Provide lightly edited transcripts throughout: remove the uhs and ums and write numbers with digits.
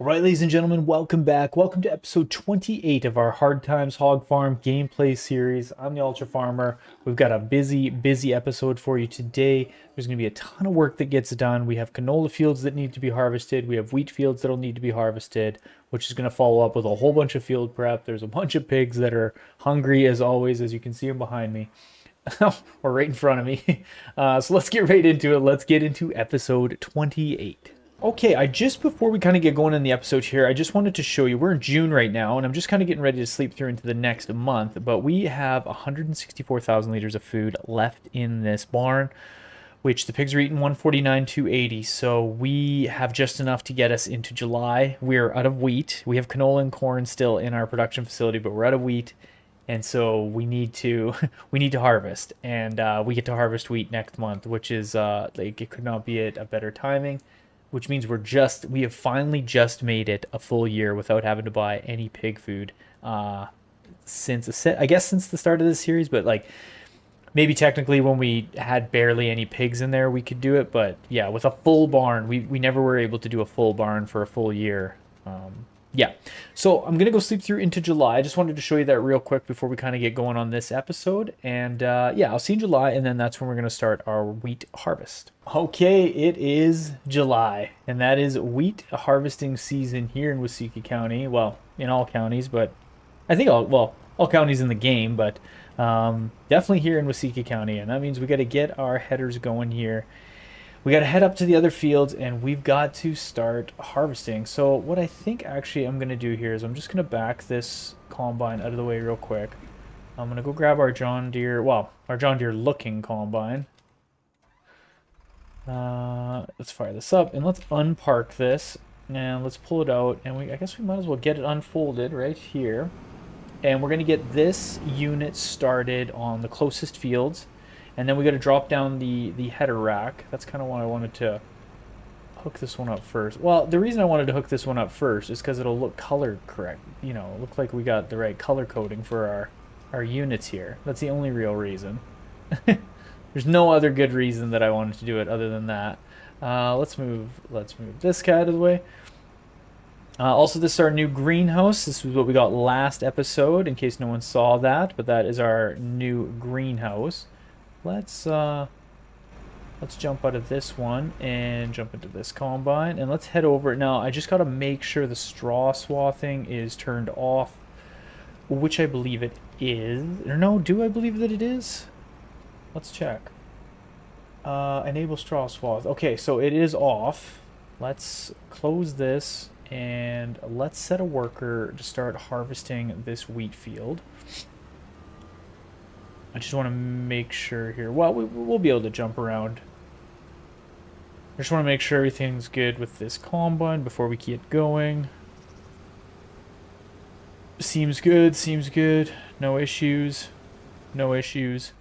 Alright, ladies and gentlemen, welcome back. Welcome to episode 28 of our Hard Times Hog Farm gameplay series. I'm the Ultra Farmer. We've got a busy episode for you today. There's going to be a ton of work that gets done. We have canola fields that need to be harvested. We have wheat fields that'll need to be harvested, which is going to follow up with a whole bunch of field prep. There's a bunch of pigs that are hungry as always, as you can see them behind me. Or right in front of me. So let's get right into it. Let's get into episode 28. Okay, just before we kind of get going in the episode here, I just wanted to show you, we're in June right now, and I'm just kind of getting ready to sleep through into the next month, but we have 164,000 liters of food left in this barn, which the pigs are eating 149,280, so we have just enough to get us into July. We're out of wheat. We have canola and corn still in our production facility, but we're out of wheat, and so we need to harvest, and we get to harvest wheat next month, which is like it could not be at a better timing. Which means we have finally just made it a full year without having to buy any pig food since the start of this series, but like maybe technically when we had barely any pigs in there we could do it, but yeah, with a full barn we never were able to do a full barn for a full year. Yeah, so I'm gonna go sleep through into July. I just wanted to show you that real quick before we kind of get going on this episode, and yeah, I'll see you in July, and then that's when we're gonna start our wheat harvest. Okay, it is July, and that is wheat harvesting season here in Waseca County. Well, in all counties, but I think all counties in the game, but definitely here in Waseca County, and that means we got to get our headers going here. We got to head up to the other fields, and we've got to start harvesting. So what I think actually I'm going to do here is I'm just going to back this combine out of the way real quick. I'm going to go grab our John Deere, our John Deere looking combine. Let's fire this up, and let's unpark this, and let's pull it out, and I guess we might as well get it unfolded right here. And we're going to get this unit started on the closest fields. And then we got to drop down the header rack. That's kind of why I wanted to hook this one up first. Well, the reason I wanted to hook this one up first is because it'll look color correct. You know, look like we got the right color coding for our units here. That's the only real reason. There's no other good reason that I wanted to do it other than that. Let's move this guy out of the way. Also, this is our new greenhouse. This is what we got last episode, in case no one saw that. But that is our new greenhouse. Let's jump out of this one and jump into this combine, and let's head over. Now, I just got to make sure the straw swathing is turned off, which I believe it is. Or no, do I believe that it is? Let's check. Enable straw swath. Okay, so it is off. Let's close this, and let's set a worker to start harvesting this wheat field. I just want to make sure here. Well, we'll be able to jump around. I just want to make sure everything's good with this combine before we get going. Seems good, seems good. No issues. No issues.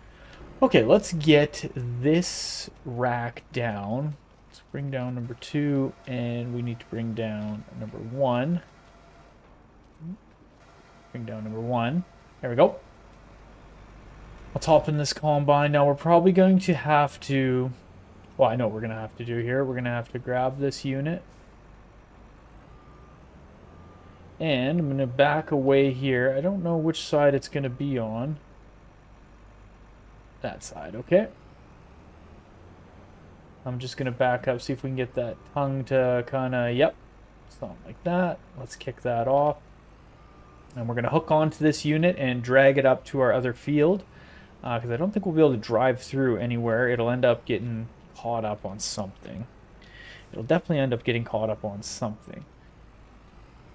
Okay, let's get this rack down. Let's bring down number 2, and we need to bring down number 1. Bring down number 1. There we go. Let's hop in this combine. Now we're probably going to have to, well, I know what we're going to have to do here. We're going to have to grab this unit. And I'm going to back away here. I don't know which side it's going to be on. That side, okay. I'm just going to back up, see if we can get that tongue to kind of, yep, something like that. Let's kick that off. And we're going to hook onto this unit and drag it up to our other field. Because I don't think we'll be able to drive through anywhere. It'll end up getting caught up on something. It'll definitely end up getting caught up on something.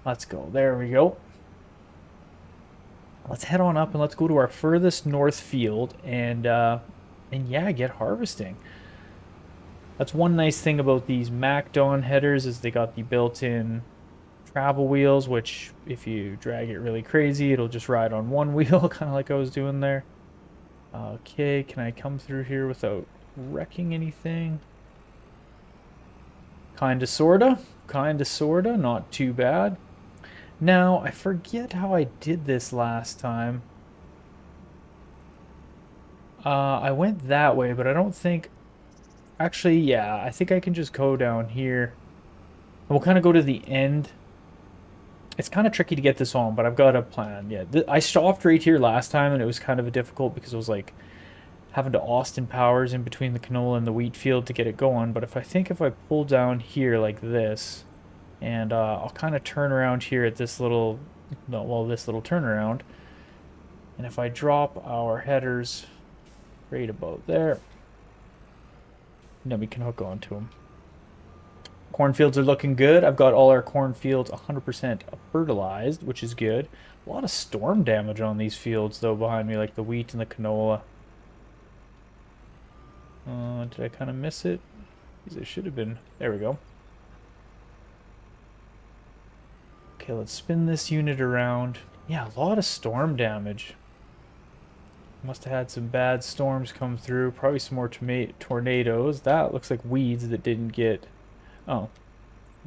Let's go. There we go. Let's head on up and let's go to our furthest north field and yeah, get harvesting. That's one nice thing about these MacDon headers is they got the built-in travel wheels, which if you drag it really crazy, it'll just ride on one wheel, kind of like I was doing there. Okay, can I come through here without wrecking anything? Kinda, sorta. Kinda, sorta. Not too bad. Now, I forget how I did this last time. I went that way, but I don't think... Actually, yeah, I think I can just go down here. And we'll kind of go to the end It's kind of tricky to get this on, but I've got a plan. Yeah, I stopped right here last time, and it was kind of difficult because it was like having to Austin Powers in between the canola and the wheat field to get it going. But if I pull down here like this, and I'll kind of turn around here at this little, no, well, this little turnaround, and if I drop our headers right about there, then we can hook onto them. Cornfields are looking good. I've got all our cornfields 100% fertilized, which is good. A lot of storm damage on these fields, though, behind me, like the wheat and the canola. Did I kind of miss it? It should have been. There we go. Okay, let's spin this unit around. Yeah, a lot of storm damage. Must have had some bad storms come through. Probably some more tornadoes. That looks like weeds that didn't get... Oh.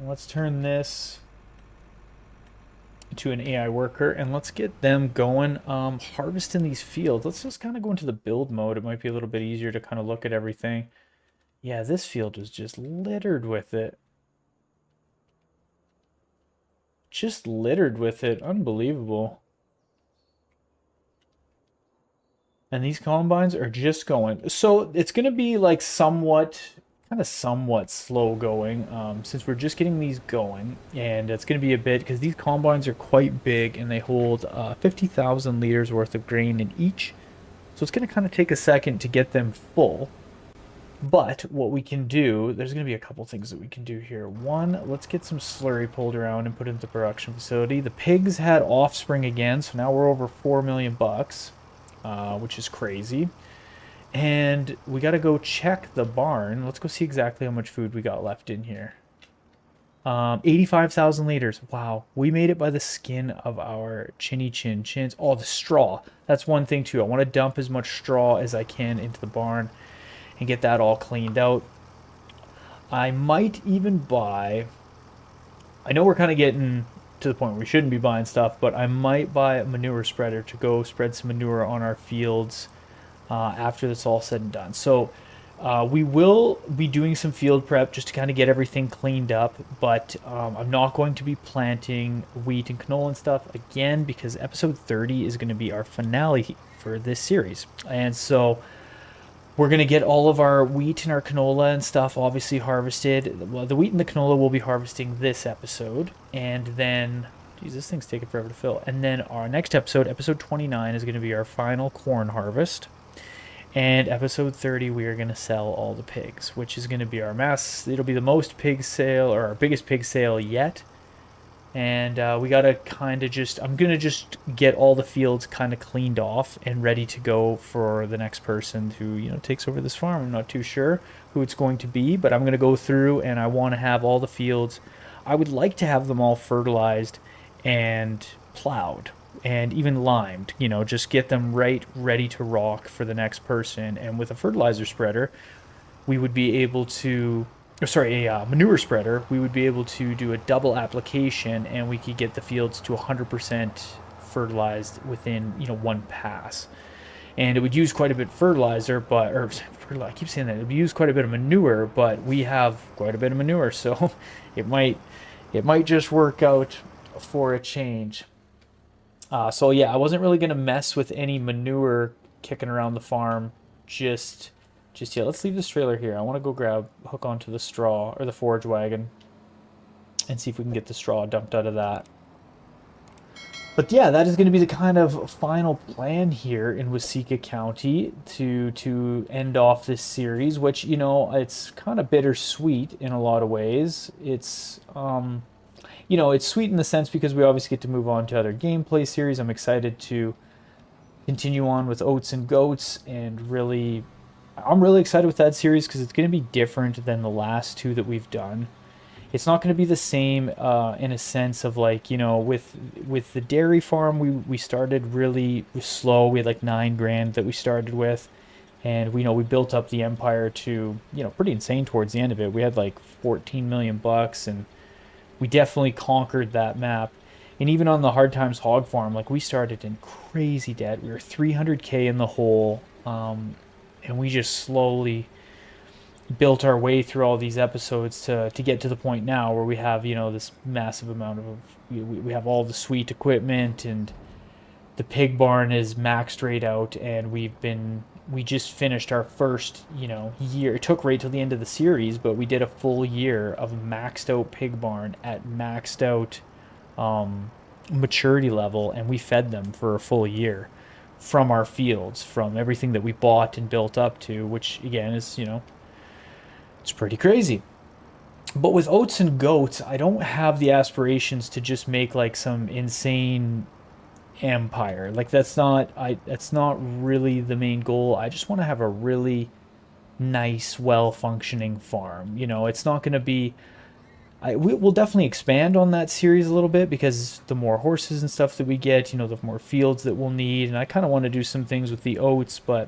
Let's turn this to an AI worker, and let's get them going harvesting these fields. Let's just kind of go into the build mode. It might be a little bit easier to kind of look at everything. Yeah, this field was just littered with it. Just littered with it. Unbelievable. And these combines are just going. So it's going to be like somewhat slow going since we're just getting these going, and it's going to be a bit because these combines are quite big and they hold 50,000 liters worth of grain in each, so it's going to kind of take a second to get them full. But what we can do, there's going to be a couple things that we can do here. One, let's get some slurry pulled around and put into the production facility. The pigs had offspring again, so now we're over 4 million bucks, which is crazy. And we got to go check the barn. Let's go see exactly how much food we got left in here. 85,000 liters. Wow. We made it by the skin of our chins. Oh, the straw. That's one thing too. I want to dump as much straw as I can into the barn and get that all cleaned out. I might even buy... I know we're kind of getting to the point where we shouldn't be buying stuff, but I might buy a manure spreader to go spread some manure on our fields after it's all said and done. So we will be doing some field prep just to kind of get everything cleaned up, but I'm not going to be planting wheat and canola and stuff again because episode 30 is going to be our finale for this series. And so we're going to get all of our wheat and our canola and stuff obviously harvested. Well, the wheat and the canola will be harvesting this episode, and then... Geez, this thing's taking forever to fill. And then our next episode, episode 29, is going to be our final corn harvest. And episode 30, we are going to sell all the pigs, which is going to be our mass. It'll be the most pig sale, or our biggest pig sale yet. And we got to kind of just... I'm going to just get all the fields kind of cleaned off and ready to go for the next person who, you know, takes over this farm. I'm not too sure who it's going to be, but I'm going to go through and I want to have all the fields. I would like to have them all fertilized and plowed and even limed, you know, just get them ready to rock for the next person. And with a fertilizer spreader, we would be able to, a manure spreader, we would be able to do a double application and we could get the fields to 100% fertilized within, you know, one pass. And it would use quite a bit of fertilizer, I keep saying that, it would use quite a bit of manure, but we have quite a bit of manure, so it might just work out for a change. So yeah, I wasn't really going to mess with any manure kicking around the farm just yet. Let's leave this trailer here. I want to go hook onto the straw, or the forage wagon, and see if we can get the straw dumped out of that. But yeah, that is going to be the kind of final plan here in Waseca County to end off this series, which, you know, it's kind of bittersweet in a lot of ways. It's you know, it's sweet in the sense because we obviously get to move on to other gameplay series. I'm excited to continue on with Oats and Goats, and I'm really excited with that series because it's going to be different than the last two that we've done. It's not going to be the same in a sense of, like, you know, with the dairy farm, we started really slow. We had like 9 grand that we started with, and we built up the empire to, you know, pretty insane towards the end of it. We had like 14 million bucks, and we definitely conquered that map. And even on the Hard Times Hog Farm, like, we started in crazy debt. We were 300K in the hole, and we just slowly built our way through all these episodes to get to the point now where we have, you know, this massive amount of we have all the sweet equipment, and the pig barn is maxed right out, and we just finished our first, you know, year. It took right till the end of the series, but we did a full year of maxed out pig barn at maxed out maturity level, and we fed them for a full year from our fields, from everything that we bought and built up to, which again is, you know, it's pretty crazy. But with oats and goats, I don't have the aspirations to just make like some insane empire. Like that's not really the main goal. I just want to have a really nice, well functioning farm. You know, it's not going to be we'll definitely expand on that series a little bit, because the more horses and stuff that we get, you know, the more fields that we'll need, and I kind of want to do some things with the oats, but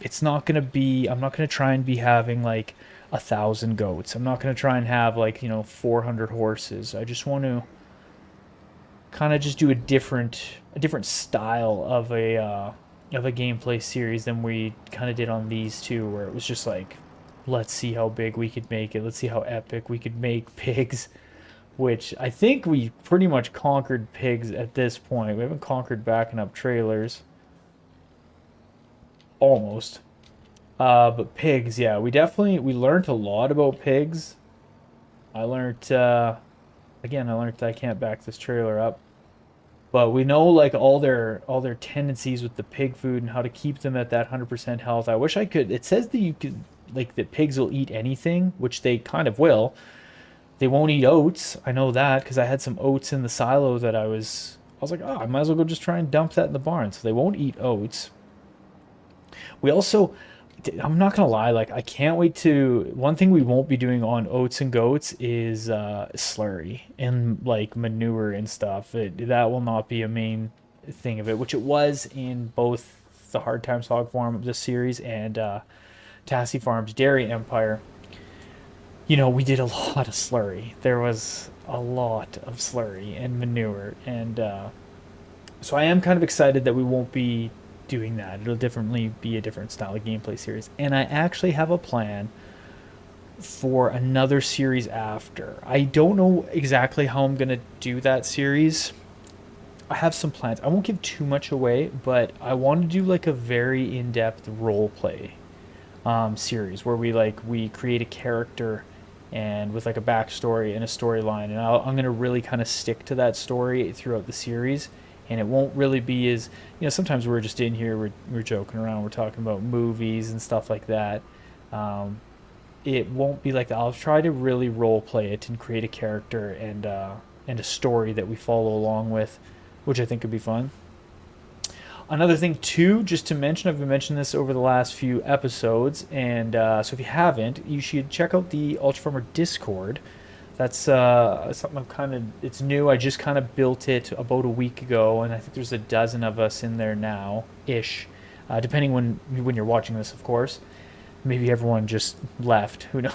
it's not going to be, I'm not going to try and be having like 1,000 goats. I'm not going to try and have like, you know, 400 horses. I just want to kind of just do a different style of a gameplay series than we kind of did on these two, where it was just like, let's see how big we could make it. Let's see how epic we could make pigs, which I think we pretty much conquered pigs at this point. We haven't conquered backing up trailers. Almost. But pigs, yeah, we learned a lot about pigs. I learned again, I learned that I can't back this trailer up. But we know like all their tendencies with the pig food and how to keep them at that 100% health. I wish I could. It says that you could, like, that pigs will eat anything, which they kind of will. They won't eat oats. I know that because I had some oats in the silo that I was like, oh, I might as well go just try and dump that in the barn. So they won't eat oats. We also, I'm not gonna lie, like I can't wait to. One thing we won't be doing on oats and goats is slurry and like manure and stuff. That will not be a main thing of it, which it was in both the Hard Times Hog Farm of this series and Tassie Farms Dairy Empire. You know, we did a lot of slurry. There was a lot of slurry and manure, and so I am kind of excited that we won't be doing that. It'll definitely be a different style of gameplay series. And I actually have a plan for another series after. I don't know exactly how I'm going to do that series. I have some plans. I won't give too much away, but I want to do like a very in-depth role play series where we create a character and with like a backstory and a storyline, and I'm going to really kind of stick to that story throughout the series. And it won't really be as, you know, sometimes we're just in here, we're joking around, we're talking about movies and stuff like that. um, it won't be like that. I'll try to really role play it and create a character and a story that we follow along with, which I think could be fun. Another thing too, just to mention, I've been mentioning this over the last few episodes, and so if you haven't, you should check out the Ultra Farmer Discord. That's something I'm kind of, it's new. I just kind of built it about a week ago, and I think there's a dozen of us in there now, ish, depending when you're watching this, of course. Maybe everyone just left. Who knows?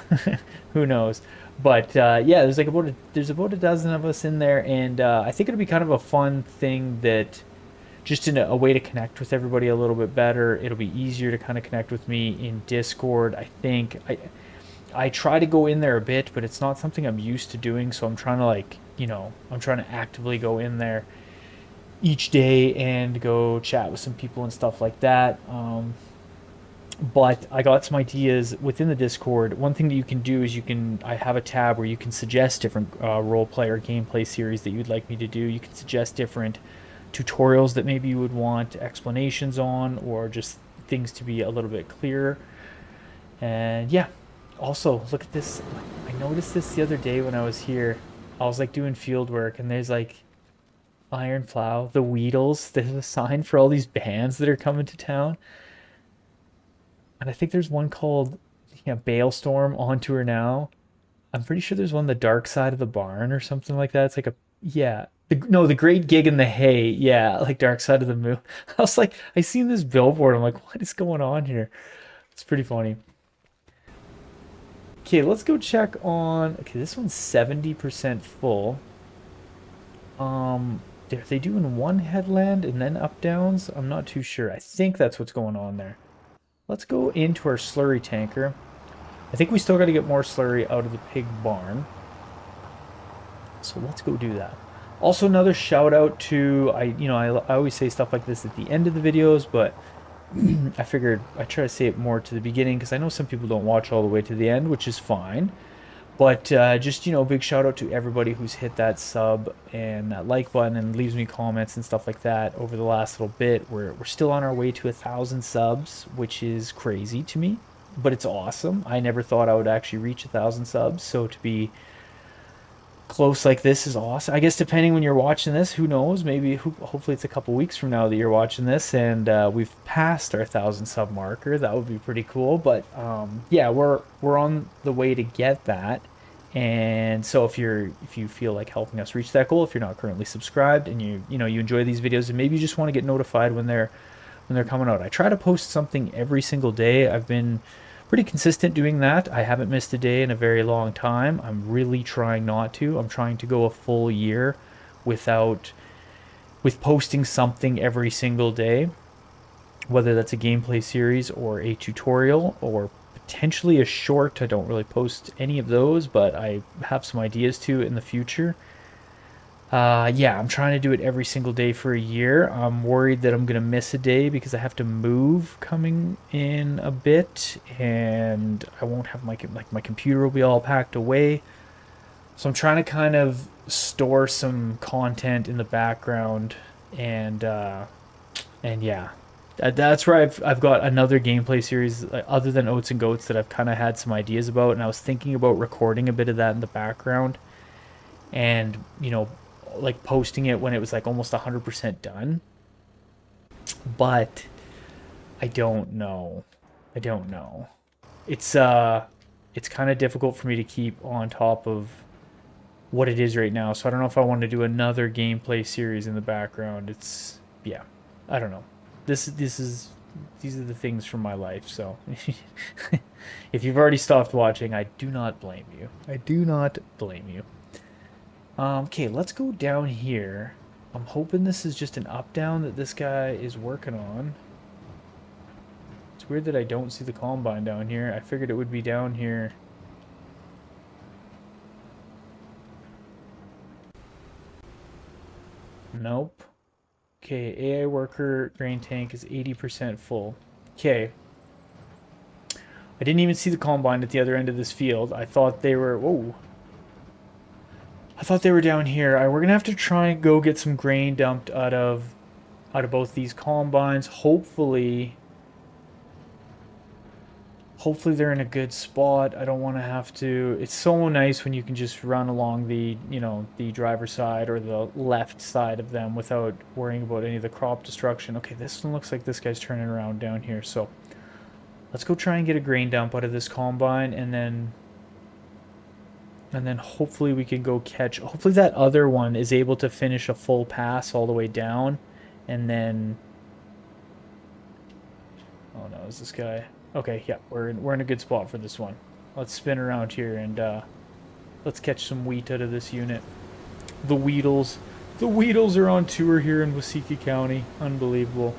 Who knows? But yeah, there's about a dozen of us in there, and I think it'll be kind of a fun thing that just in a way to connect with everybody a little bit better. It'll be easier to kind of connect with me in Discord. I think I try to go in there a bit, but it's not something I'm used to doing. So I'm trying to like, you know, I'm trying to actively go in there each day and go chat with some people and stuff like that. But I got some ideas within the Discord. One thing that you can do is I have a tab where you can suggest different role play or gameplay series that you'd like me to do. You can suggest different tutorials that maybe you would want explanations on, or just things to be a little bit clearer. And yeah, also look at this. I noticed this the other day when I was here. I was like doing field work, and there's like Iron Plow, the Weedles. There's a sign for all these bands that are coming to town. And I think there's one called, yeah, Bailstorm on tour now. I'm pretty sure there's one, the Dark Side of the Barn or something like that. It's like a, yeah, no, the Great Gig in the Hay. Yeah, like Dark Side of the Moon. I was like, I seen this billboard. I'm like, what is going on here? It's pretty funny. Okay, let's go check on. Okay, this one's 70% full. Are they doing one headland and then up downs? I'm not too sure. I think that's what's going on there. Let's go into our slurry tanker. I think we still got to get more slurry out of the pig barn. So let's go do that. Also, another shout out to, I always say stuff like this at the end of the videos, but I figured I try to say it more to the beginning because I know some people don't watch all the way to the end, which is fine. But just, big shout out to everybody who's hit that sub and that like button and leaves me comments and stuff like that over the last little bit. We're still on our way to 1,000 subs, which is crazy to me, but it's awesome. I never thought I would actually reach 1,000 subs, so to be close like this is awesome. I guess depending when you're watching this, who knows? Maybe hopefully it's a couple weeks from now that you're watching this, and we've passed our 1,000 sub marker. That would be pretty cool. But yeah, we're on the way to get that. And so if you feel like helping us reach that goal, if you're not currently subscribed and you enjoy these videos and maybe you just want to get notified when they're coming out, I try to post something every single day. I've been pretty consistent doing that. I haven't missed a day in a very long time. I'm really trying not to. I'm trying to go a full year with posting something every single day, whether that's a gameplay series or a tutorial or potentially a short. I don't really post any of those, but I have some ideas to in the future. Yeah, I'm trying to do it every single day for a year. I'm worried that I'm going to miss a day because I have to move coming in a bit, and I won't have my computer will be all packed away. So I'm trying to kind of store some content in the background, and yeah, that's where I've got another gameplay series other than Oats and Goats that I've kind of had some ideas about, and I was thinking about recording a bit of that in the background, and like posting it when it was like almost 100% done. But I don't know. It's kind of difficult for me to keep on top of what it is right now. So I don't know if I want to do another gameplay series in the background. Yeah, I don't know. These are the things from my life. So if you've already stopped watching, I do not blame you. Okay, let's go down here. I'm hoping this is just an up-down that this guy is working on. It's weird that I don't see the combine down here. I figured it would be down here. Nope. Okay, AI worker grain tank is 80% full. Okay. I didn't even see the combine at the other end of this field. I thought they were... Whoa. I thought they were down here. We're gonna have to try and go get some grain dumped out of both these combines. Hopefully they're in a good spot. I don't want to have to. It's so nice when you can just run along the the driver's side or the left side of them without worrying about any of the crop destruction. Okay, this one looks like this guy's turning around down here. So let's go try and get a grain dump out of this combine, and then hopefully we can go catch... Hopefully that other one is able to finish a full pass all the way down. And then... Oh no, is this guy... Okay, yeah, we're in a good spot for this one. Let's spin around here and let's catch some wheat out of this unit. The Weedles. The Weedles are on tour here in Waseca County. Unbelievable.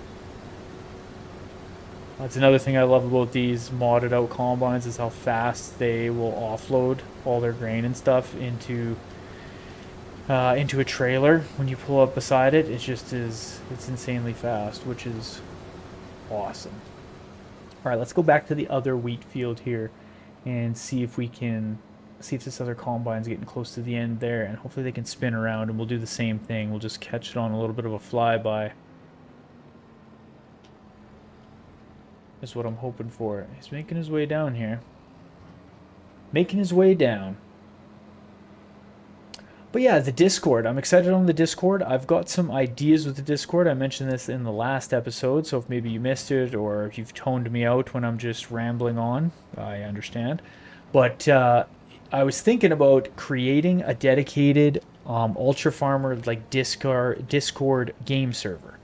That's another thing I love about these modded out combines is how fast they will offload all their grain and stuff into a trailer. When you pull up beside it, it's insanely fast, which is awesome. All right, let's go back to the other wheat field here and see if this other combine's getting close to the end there, and hopefully they can spin around and we'll do the same thing. We'll just catch it on a little bit of a flyby. Is what I'm hoping for. He's making his way down here. Making his way down. But yeah, the Discord. I'm excited on the Discord. I've got some ideas with the Discord. I mentioned this in the last episode, so if maybe you missed it or if you've toned me out when I'm just rambling on, I understand. But I was thinking about creating a dedicated Ultra Farmer like Discord game server.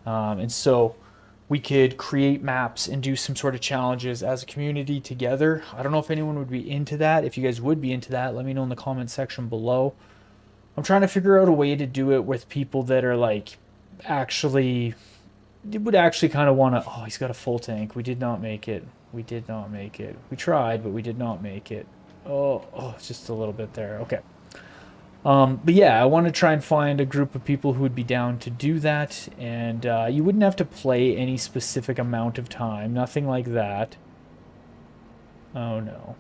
And so we could create maps and do some sort of challenges as a community together. I don't know if anyone would be into that. If you guys would be into that, let me know in the comment section below. I'm trying to figure out a way to do it with people that are like actually would actually kind of want to. Oh, he's got a full tank. We did not make it. We did not make it. We tried, but we did not make it. Oh, it's just a little bit there. Okay. But yeah, I want to try and find a group of people who would be down to do that, and you wouldn't have to play any specific amount of time, nothing like that. Oh no.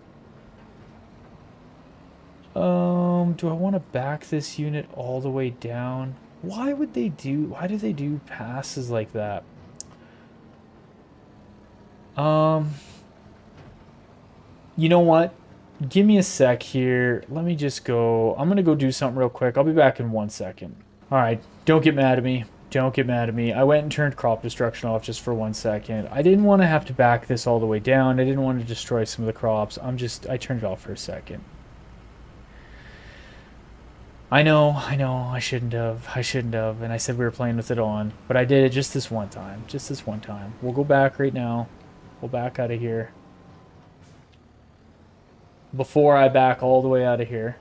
Do I want to back this unit all the way down? Why do they do passes like that? You know what? Give me a sec here. Let me just go. I'm going to go do something real quick. I'll be back in 1 second. All right. Don't get mad at me. Don't get mad at me. I went and turned crop destruction off just for 1 second. I didn't want to have to back this all the way down. I didn't want to destroy some of the crops. I turned it off for a second. I know, I shouldn't have, and I said we were playing with it on, but I did it just this one time, We'll go back right now. We'll back out of here. Before I back all the way out of here,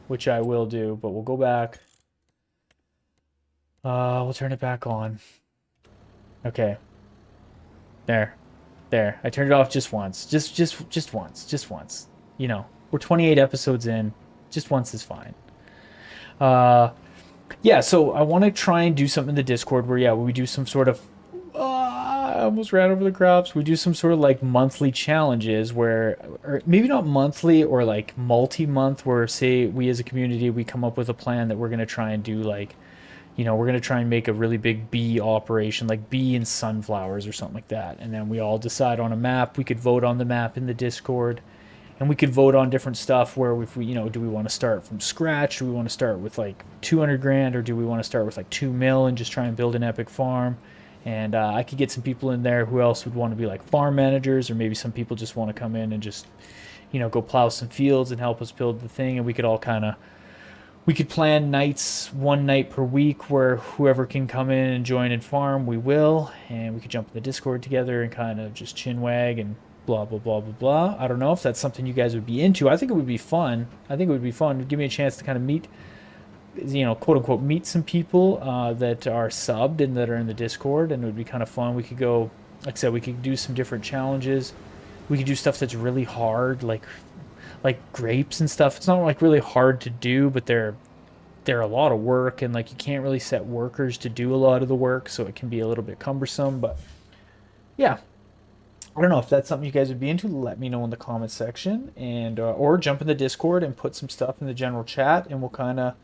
which I will do, but we'll go back. We'll turn it back on. Okay. There. I turned it off just once. Just once. You know, we're 28 episodes in. Just once is fine. Yeah, so I want to try and do something in the Discord where we do some sort of I almost ran over the crops. We do some sort of like monthly challenges where, or maybe not monthly or like multi-month, where say we as a community, we come up with a plan that we're going to try and do, like, we're going to try and make a really big bee operation, like bee and sunflowers or something like that. And then we all decide on a map. We could vote on the map in the Discord. And we could vote on different stuff where if we, do we want to start from scratch? Do we want to start with like 200 grand, or do we want to start with like 2 mil and just try and build an epic farm? And I could get some people in there who else would want to be like farm managers, or maybe some people just want to come in and just, go plow some fields and help us build the thing. And we could all we could plan nights, one night per week, where whoever can come in and join and farm, we will. And we could jump in the Discord together and kind of just chinwag and blah, blah, blah, blah, blah. I don't know if that's something you guys would be into. I think it would be fun. It would give me a chance to kind of meet, quote unquote, meet some people that are subbed and that are in the Discord, and it would be kind of fun. We could go, like I said, we could do some different challenges. We could do stuff that's really hard, like grapes and stuff. It's not like really hard to do, but they're a lot of work, and like you can't really set workers to do a lot of the work, so it can be a little bit cumbersome. But yeah, I don't know if that's something you guys would be into. Let me know in the comment section, and or jump in the Discord and put some stuff in the general chat, and we'll kind of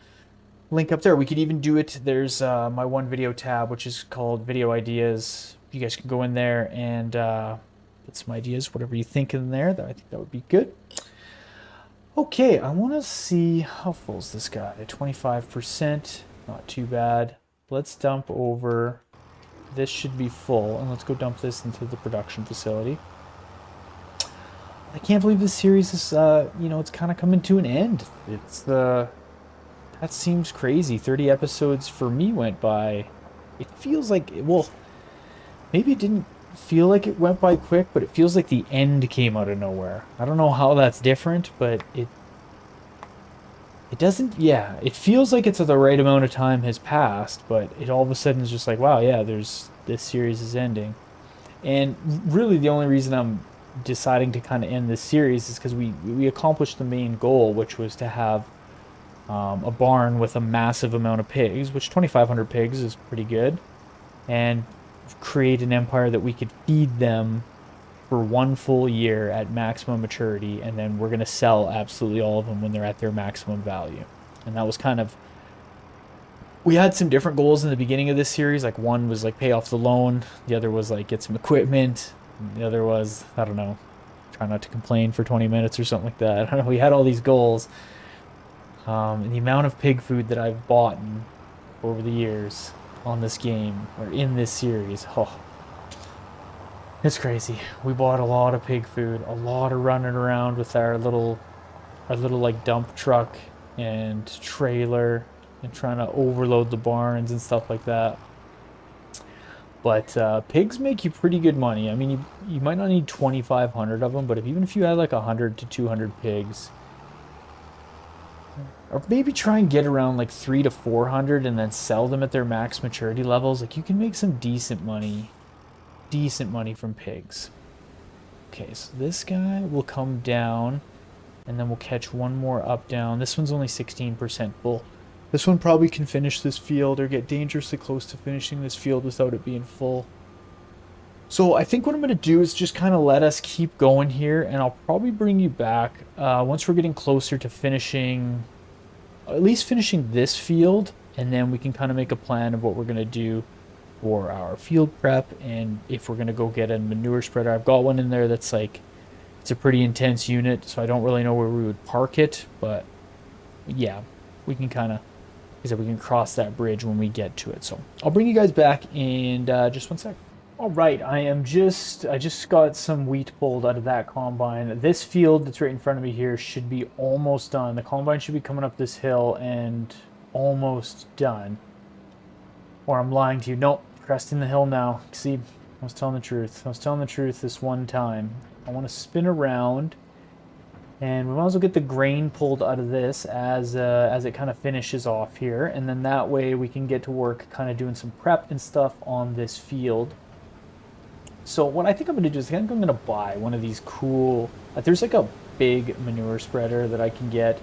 link up there. We could even do it. There's my one video tab, which is called Video Ideas. You guys can go in there and put some ideas, whatever you think in there. I think that would be good. Okay, I want to see how full is this guy. 25%, not too bad. Let's dump over. This should be full, and let's go dump this into the production facility. I can't believe this series is, it's kind of coming to an end. That seems crazy. 30 episodes for me went by. It feels like, well, maybe it didn't feel like it went by quick, but it feels like the end came out of nowhere. I don't know how that's different, but it doesn't, it feels like it's the right amount of time has passed, but it all of a sudden is just like, wow, yeah, this series is ending. And really the only reason I'm deciding to kind of end this series is because we accomplished the main goal, which was to have a barn with a massive amount of pigs, which 2,500 pigs is pretty good, and create an empire that we could feed them for 1 full year at maximum maturity, and then we're going to sell absolutely all of them when they're at their maximum value. And that was kind of, we had some different goals in the beginning of this series. Like one was like pay off the loan, the other was like get some equipment, and the other was, I don't know, try not to complain for 20 minutes or something like that. I don't know, we had all these goals. And the amount of pig food that I've bought over the years on this game, or in this series, it's crazy. We bought a lot of pig food, a lot of running around with our little like dump truck and trailer, and trying to overload the barns and stuff like that. But pigs make you pretty good money. I mean, you might not need 2,500 of them, but even if you had like 100 to 200 pigs, or maybe try and get around like 300 to 400 and then sell them at their max maturity levels. Like you can make some decent money from pigs. Okay, so this guy will come down and then we'll catch one more up down. This one's only 16% full. This one probably can finish this field or get dangerously close to finishing this field without it being full. So I think what I'm going to do is just kind of let us keep going here, and I'll probably bring you back once we're getting closer to finishing, at least finishing this field, and then we can kind of make a plan of what we're going to do for our field prep, and if we're going to go get a manure spreader. I've got one in there that's like, it's a pretty intense unit, so I don't really know where we would park it, but yeah, we can kind of, like I said, we can cross that bridge when we get to it. So I'll bring you guys back in just one sec. All right, I just got some wheat pulled out of that combine. This field that's right in front of me here should be almost done. The combine should be coming up this hill and almost done. Or I'm lying to you. Nope, cresting the hill now. See, I was telling the truth. I was telling the truth this one time. I want to spin around, and we might as well get the grain pulled out of this as it kind of finishes off here, and then that way we can get to work kind of doing some prep and stuff on this field. So what I think I'm going to do is I think I'm going to buy one of these cool, there's like a big manure spreader that I can get,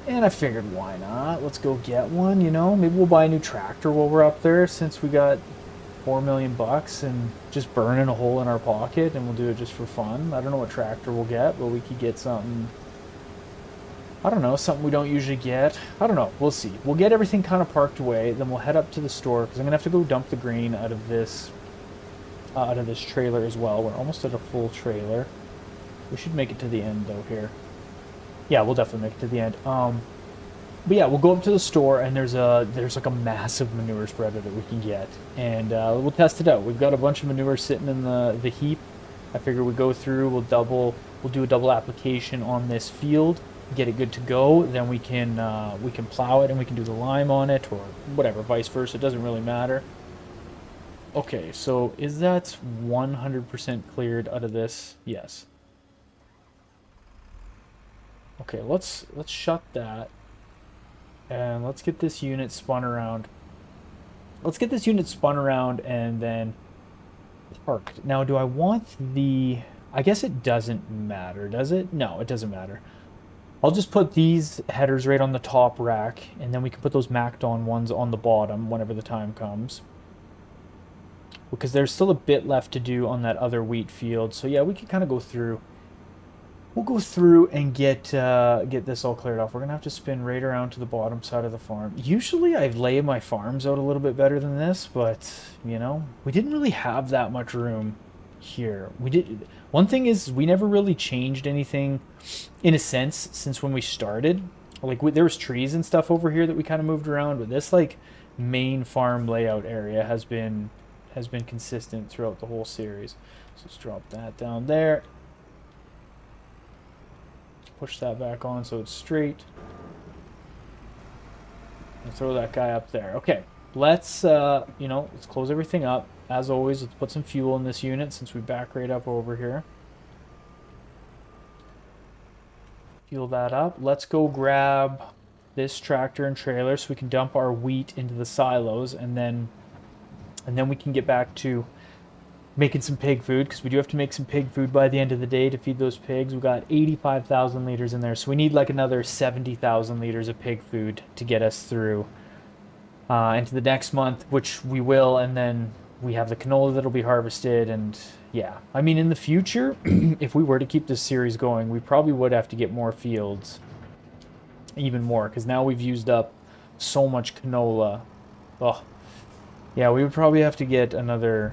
and I figured why not, let's go get one, you know, maybe we'll buy a new tractor while we're up there since we got $4 million and just burning a hole in our pocket, and we'll do it just for fun. I don't know what tractor we'll get, but we could get something, I don't know, something we don't usually get. I don't know, we'll see. We'll get everything kind of parked away, then we'll head up to the store because I'm going to have to go dump the grain out of this trailer as well. We're almost at a full trailer. We should make it to the end though here. Yeah, we'll definitely make it to the end. But yeah, we'll go up to the store, and there's like a massive manure spreader that we can get, and we'll test it out. We've got a bunch of manure sitting in the heap. I figure we go through, we'll do a double application on this field, get it good to go. Then we can plow it and we can do the lime on it or whatever, vice versa. It doesn't really matter. Okay, so is that 100% cleared out of this? Yes. Okay, let's shut that. And let's get this unit spun around. Let's get this unit spun around and then parked. Now, do I want the... I guess it doesn't matter, does it? No, it doesn't matter. I'll just put these headers right on the top rack, and then we can put those macked on ones on the bottom whenever the time comes. Because there's still a bit left to do on that other wheat field. So yeah, we can kind of go through. We'll go through and get this all cleared off. We're going to have to spin right around to the bottom side of the farm. Usually I lay my farms out a little bit better than this, but, you know, we didn't really have that much room here. One thing is we never really changed anything, in a sense, since when we started. Like, there was trees and stuff over here that we kind of moved around, but this, like, main farm layout area has been consistent throughout the whole series. So let's drop that down there. Push that back on so it's straight. And throw that guy up there. Okay, let's let's close everything up. As always, let's put some fuel in this unit since we back right up over here. Fuel that up. Let's go grab this tractor and trailer so we can dump our wheat into the silos, and then we can get back to making some pig food, because we do have to make some pig food by the end of the day to feed those pigs. We've got 85,000 liters in there, so we need like another 70,000 liters of pig food to get us through into the next month, which we will, and then we have the canola that'll be harvested. And yeah, I mean, in the future, if we were to keep this series going, we probably would have to get more fields, even more, because now we've used up so much canola. Oh, yeah, we would probably have to get another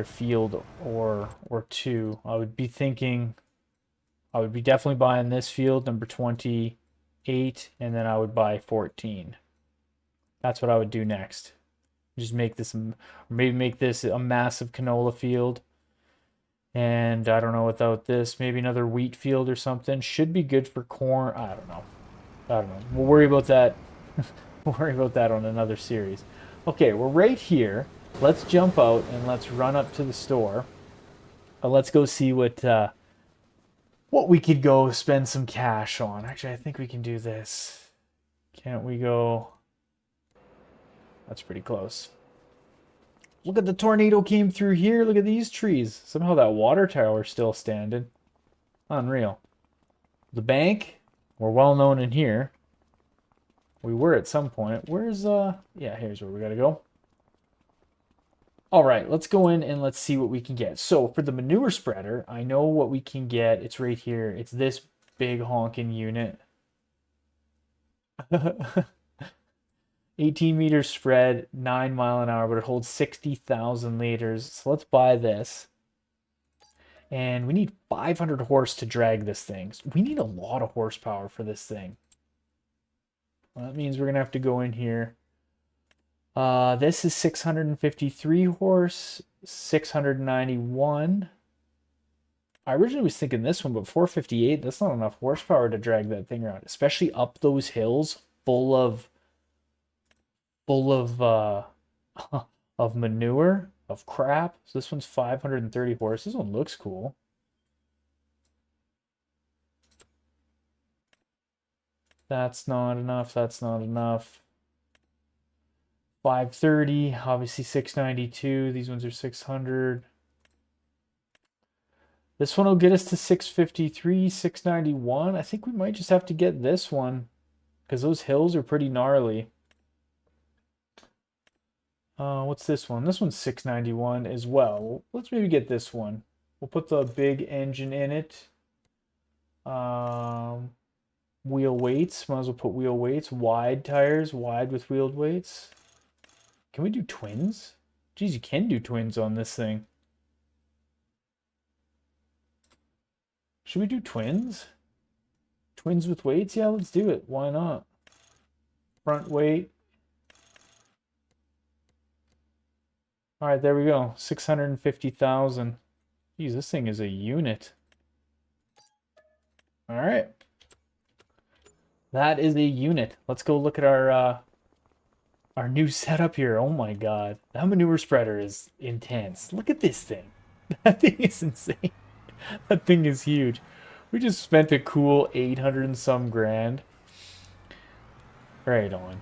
field or two. I would be definitely buying this field, number 28, and then I would buy 14. That's what I would do next. Just make this, maybe make this a massive canola field. And I don't know, without this, maybe another wheat field or something. Should be good for corn. I don't know. We'll worry about that. We'll worry about that on another series. Okay, we're right here. Let's jump out and let's run up to the store. Let's go see what what we could go spend some cash on. Actually, I think we can do this. Can't we go? That's pretty close. Look at the tornado came through here. Look at these trees. Somehow that water tower's still standing. Unreal. The bank, we're well known in here. We were at some point. Where's, yeah, here's where we gotta go. All right, let's go in and let's see what we can get. So for the manure spreader, I know what we can get. It's right here. It's this big honking unit. 18 meters spread, 9 mile an hour, but it holds 60,000 liters. So let's buy this. And we need 500 horse to drag this thing. So we need a lot of horsepower for this thing. Well, that means we're going to have to go in here. This is 653 horse, 691. I originally was thinking this one, but 458, that's not enough horsepower to drag that thing around, especially up those hills full of of manure, of crap. So this one's 530 horse. This one looks cool. That's not enough. That's not enough. 530, obviously 692. These ones are 600. This one will get us to 653, 691. I think we might just have to get this one because those hills are pretty gnarly. What's this one? This one's 691 as well. Let's maybe get this one. We'll put the big engine in it. Wheel weights. Might as well put wheel weights. Wide tires. Wide with wheeled weights. Can we do twins? Geez, you can do twins on this thing. Should we do twins? Twins with weights? Yeah, let's do it. Why not? Front weight. All right, there we go. 650,000. Geez, this thing is a unit. All right. That is a unit. Let's go look at our new setup here. Oh my God. That manure spreader is intense. Look at this thing. That thing is insane. That thing is huge. We just spent a cool 800 and some grand. Right on.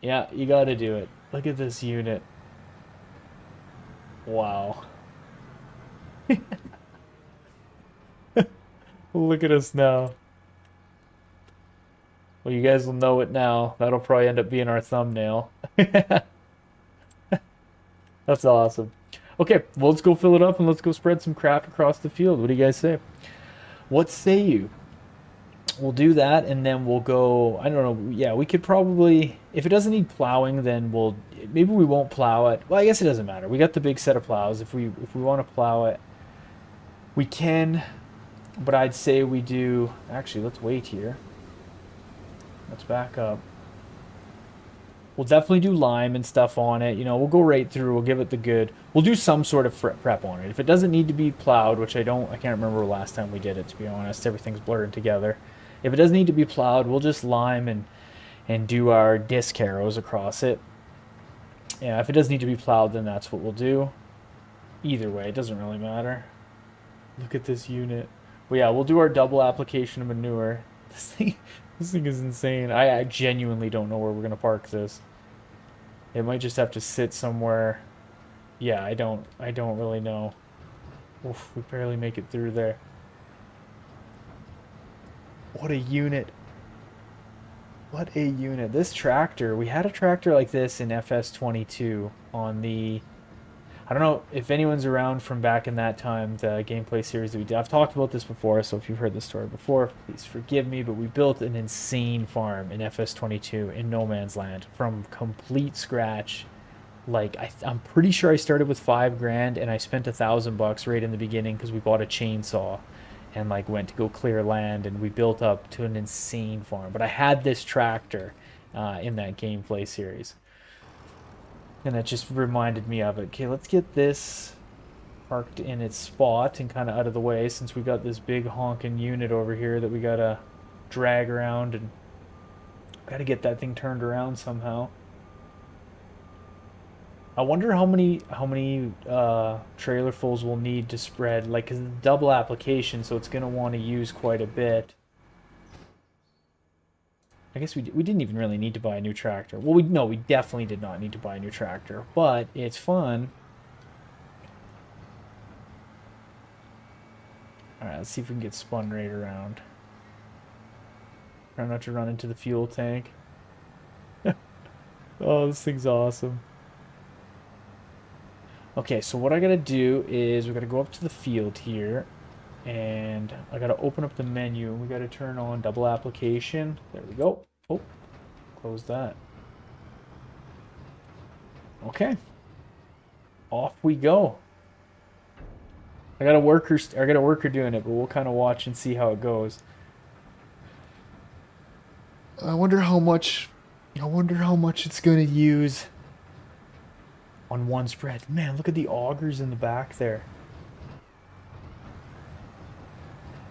Yeah, you gotta do it. Look at this unit. Wow. Look at us now. Well, you guys will know it now. That'll probably end up being our thumbnail. That's awesome. Okay, well, let's go fill it up and let's go spread some crap across the field. What do you guys say? What say you? We'll do that and then we'll go, I don't know, yeah, we could probably, if it doesn't need plowing, then maybe we won't plow it. Well, I guess it doesn't matter. We got the big set of plows. If we want to plow it, we can, but I'd say we do, actually, let's wait here. Let's back up. We'll definitely do lime and stuff on it. You know, we'll go right through. We'll give it the good. We'll do some sort of prep on it. If it doesn't need to be plowed, which I can't remember last time we did it, to be honest. Everything's blurring together. If it doesn't need to be plowed, we'll just lime and do our disc harrows across it. Yeah, if it does need to be plowed, then that's what we'll do. Either way, it doesn't really matter. Look at this unit. Well, yeah, we'll do our double application of manure. This thing is insane. I genuinely don't know where we're gonna park this. It might just have to sit somewhere. Yeah, I don't really know. Oof, we barely make it through there. What a unit. What a unit. This tractor, we had a tractor like this in FS22 on the, I don't know if anyone's around from back in that time, the gameplay series that we did. I've talked about this before, so if you've heard this story before, please forgive me, but we built an insane farm in FS22 in no man's land from complete scratch. Like, I'm pretty sure I started with 5 grand and I spent $1,000 right in the beginning because we bought a chainsaw and like went to go clear land and we built up to an insane farm. But I had this tractor in that gameplay series. And that just reminded me of it. Okay, let's get this parked in its spot and kind of out of the way since we got this big honking unit over here that we gotta drag around and gotta get that thing turned around somehow. I wonder how many trailerfuls we'll need to spread, like 'cause it's a double application, so it's gonna want to use quite a bit. I guess we didn't even really need to buy a new tractor. Well, we definitely did not need to buy a new tractor, but it's fun. All right, let's see if we can get spun right around. Try not to run into the fuel tank. Oh, this thing's awesome. Okay, so what I gotta do is we gotta go up to the field here, and I gotta open up the menu. We gotta turn on double application. There we go. Oh, close that. Okay, off we go. I got a worker doing it, but we'll kind of watch and see how it goes. I wonder how much. I wonder how much it's gonna use on one spread. Man, look at the augers in the back there.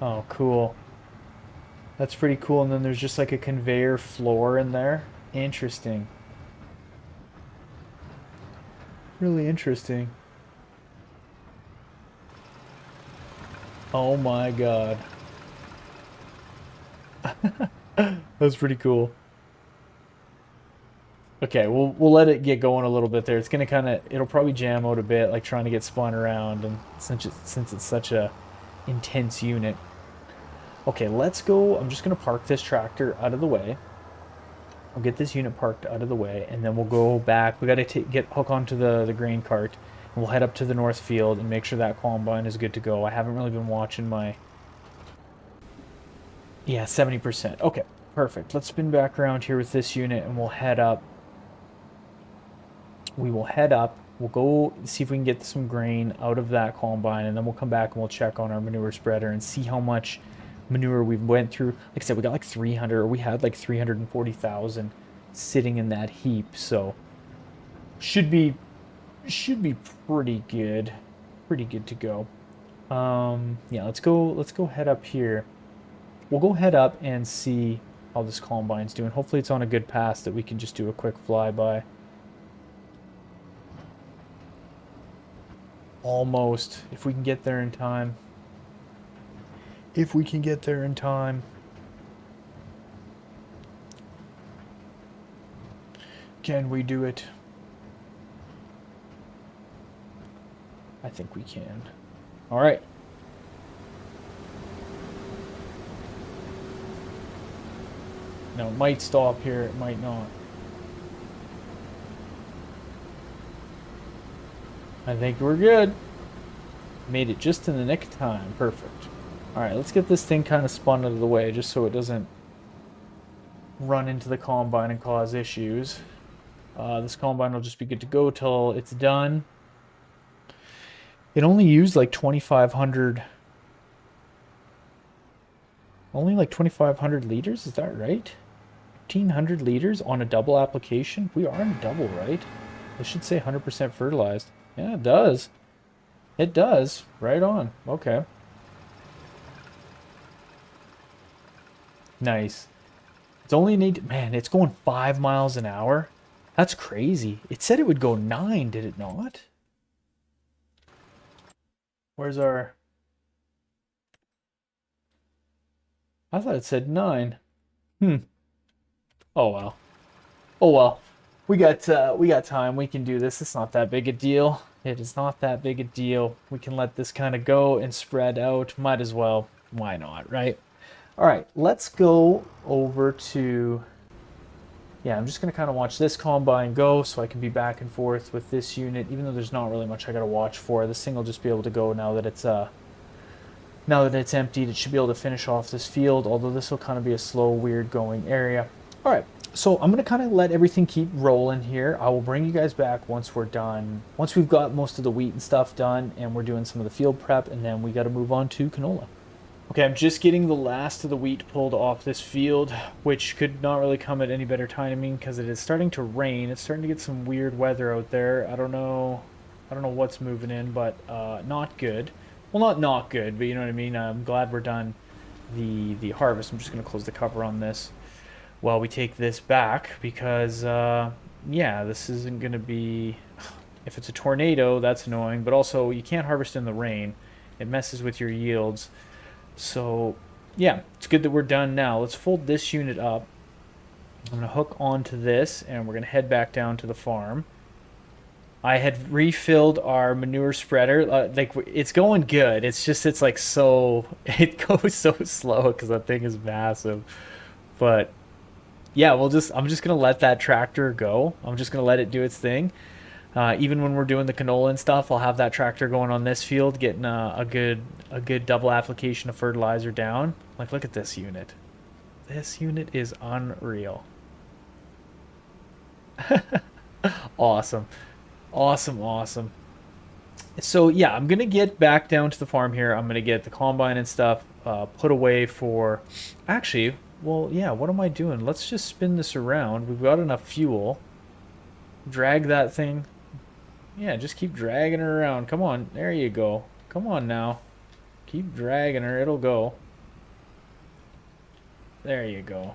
Oh, cool. That's pretty cool. And then there's just like a conveyor floor in there. Interesting. Really interesting. Oh my god. That's pretty cool. Okay, we'll let it get going a little bit there. It's gonna it'll probably jam out a bit, like trying to get spun around, and since it's such a intense unit. Okay, let's go. I'm just gonna park this tractor out of the way. I'll get this unit parked out of the way, and then we'll go back. We gotta get hook onto the grain cart, and we'll head up to the north field and make sure that combine is good to go. I haven't really been watching my. Yeah, 70%. Okay, perfect. Let's spin back around here with this unit, and we'll head up. We will head up. We'll go see if we can get some grain out of that combine, and then we'll come back and we'll check on our manure spreader and see how much manure we've went through. Like I said, we got like 300, or we had like 340,000 sitting in that heap, so should be pretty good, to go. Yeah, let's go head up here. We'll go head up and see how this combine's doing. Hopefully it's on a good pass that we can just do a quick flyby. Almost, if we can get there in time. If we can get there in time. Can we do it? I think we can. All right. Now, it might stop here, it might not. I think we're good. Made it just in the nick of time. Perfect. Alright, let's get this thing kind of spun out of the way just so it doesn't run into the combine and cause issues. This combine will just be good to go till it's done. It only used like 2,500. Only like 2,500 liters, is that right? 1,500 liters on a double application? We are in a double, right? It should say 100% fertilized. Yeah, it does. It does. Right on. Okay. Nice. It's only need. Man, it's going 5 miles an hour. That's crazy. It said it would go 9, did it not? Where's our... I thought it said 9. Hmm. Oh well. Oh well. We got time. We can do this. It's not that big a deal. It is not that big a deal. We can let this kind of go and spread out. Might as well. Why not, right? All right, let's go over to... Yeah, I'm just going to kind of watch this combine go so I can be back and forth with this unit, even though there's not really much I got to watch for. This thing will just be able to go now that it's emptied. It should be able to finish off this field, although this will kind of be a slow, weird going area. All right, so I'm going to kind of let everything keep rolling here. I will bring you guys back once we're done, once we've got most of the wheat and stuff done, and we're doing some of the field prep, and then we got to move on to canola. Okay, I'm just getting the last of the wheat pulled off this field, which could not really come at any better timing because it is starting to rain. It's starting to get some weird weather out there. I don't know what's moving in, but not good. Well, not good, but you know what I mean. I'm glad we're done the harvest. I'm just gonna close the cover on this while we take this back because yeah, this isn't gonna be. If it's a tornado, that's annoying, but also you can't harvest in the rain. It messes with your yields. So, yeah, it's good that we're done now. Let's fold this unit up. I'm going to hook onto this, and we're going to head back down to the farm. I had refilled our manure spreader. Like it's going good. It's like so it goes so slow because that thing is massive. But yeah, I'm just gonna let that tractor go. I'm just gonna let it do its thing. Even when we're doing the canola and stuff, I'll have that tractor going on this field, getting a good double application of fertilizer down. Like look at this unit. This unit is unreal. Awesome. Awesome, awesome. So yeah, I'm gonna get back down to the farm here. I'm gonna get the combine and stuff put away for. Actually, well, yeah. What am I doing? Let's just spin this around. We've got enough fuel. Drag that thing. Yeah, just keep dragging her around. Come on, there you go. Come on now, keep dragging her. It'll go. There you go.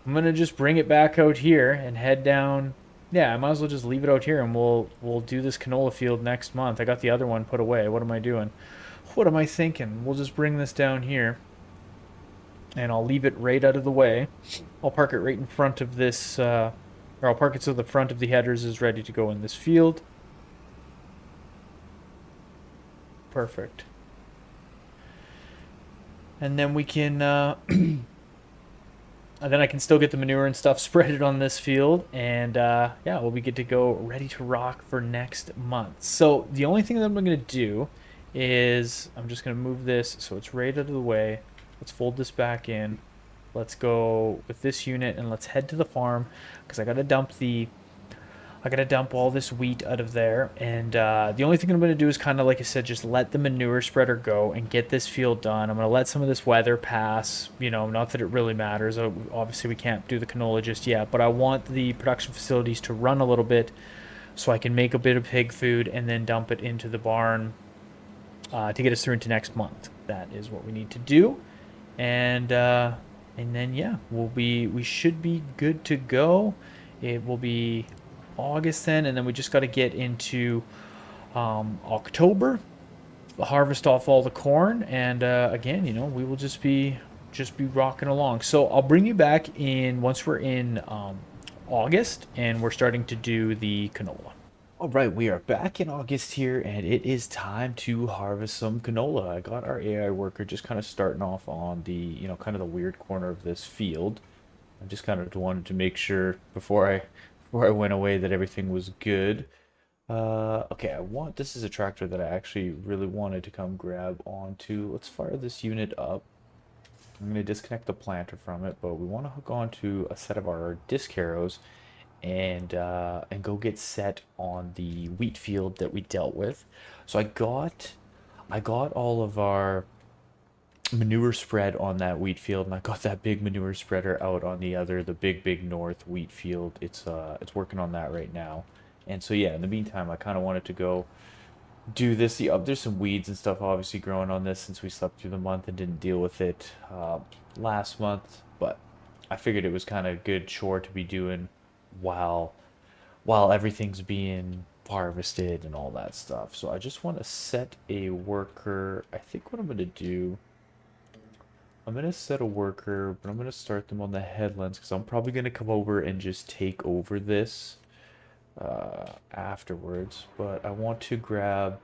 I'm gonna just bring it back out here and head down. Yeah, I might as well just leave it out here and we'll do this canola field next month. I got the other one put away. What am I doing? What am I thinking? We'll just bring this down here and I'll leave it right out of the way. I'll park it right in front of this, or I'll park it so the front of the headers is ready to go in this field. Perfect. And then we can and then I can still get the manure and stuff spreaded on this field, and yeah, we'll be good to go, ready to rock for next month. So the only thing that I'm going to do is I'm just going to move this so it's right out of the way. Let's fold this back in. Let's go with this unit and let's head to the farm because I gotta dump all this wheat out of there, and the only thing I'm gonna do is kind of like I said, just let the manure spreader go and get this field done. I'm gonna let some of this weather pass. You know, not that it really matters. Obviously, we can't do the canola just yet, but I want the production facilities to run a little bit so I can make a bit of pig food and then dump it into the barn to get us through into next month. That is what we need to do, and then yeah, we should be good to go. It will be August then, and then we just got to get into October, harvest off all the corn, and again, you know, we will just be rocking along. So I'll bring you back in once we're in August and we're starting to do the canola. All right, we are back in August here, and it is time to harvest some canola. I got our AI worker just kind of starting off on the, you know, kind of the weird corner of this field. I just kind of wanted to make sure before I went away that everything was good. Okay, this is a tractor that I actually really wanted to come grab onto. Let's fire this unit up. I'm going to disconnect the planter from it, but we want to hook onto a set of our disc harrows and go get set on the wheat field that we dealt with. So I got all of our manure spread on that wheat field, and I got that big manure spreader out on the big north wheat field. It's working on that right now. And so yeah, in the meantime, I kind of wanted to go do this. There's some weeds and stuff obviously growing on this since we slept through the month and didn't deal with it last month, but I figured it was kind of a good chore to be doing while everything's being harvested and all that stuff. So I just want to set a worker. I think what I'm going to do, I'm going to set a worker, but I'm going to start them on the headlands because I'm probably going to come over and just take over this afterwards. But I want to grab,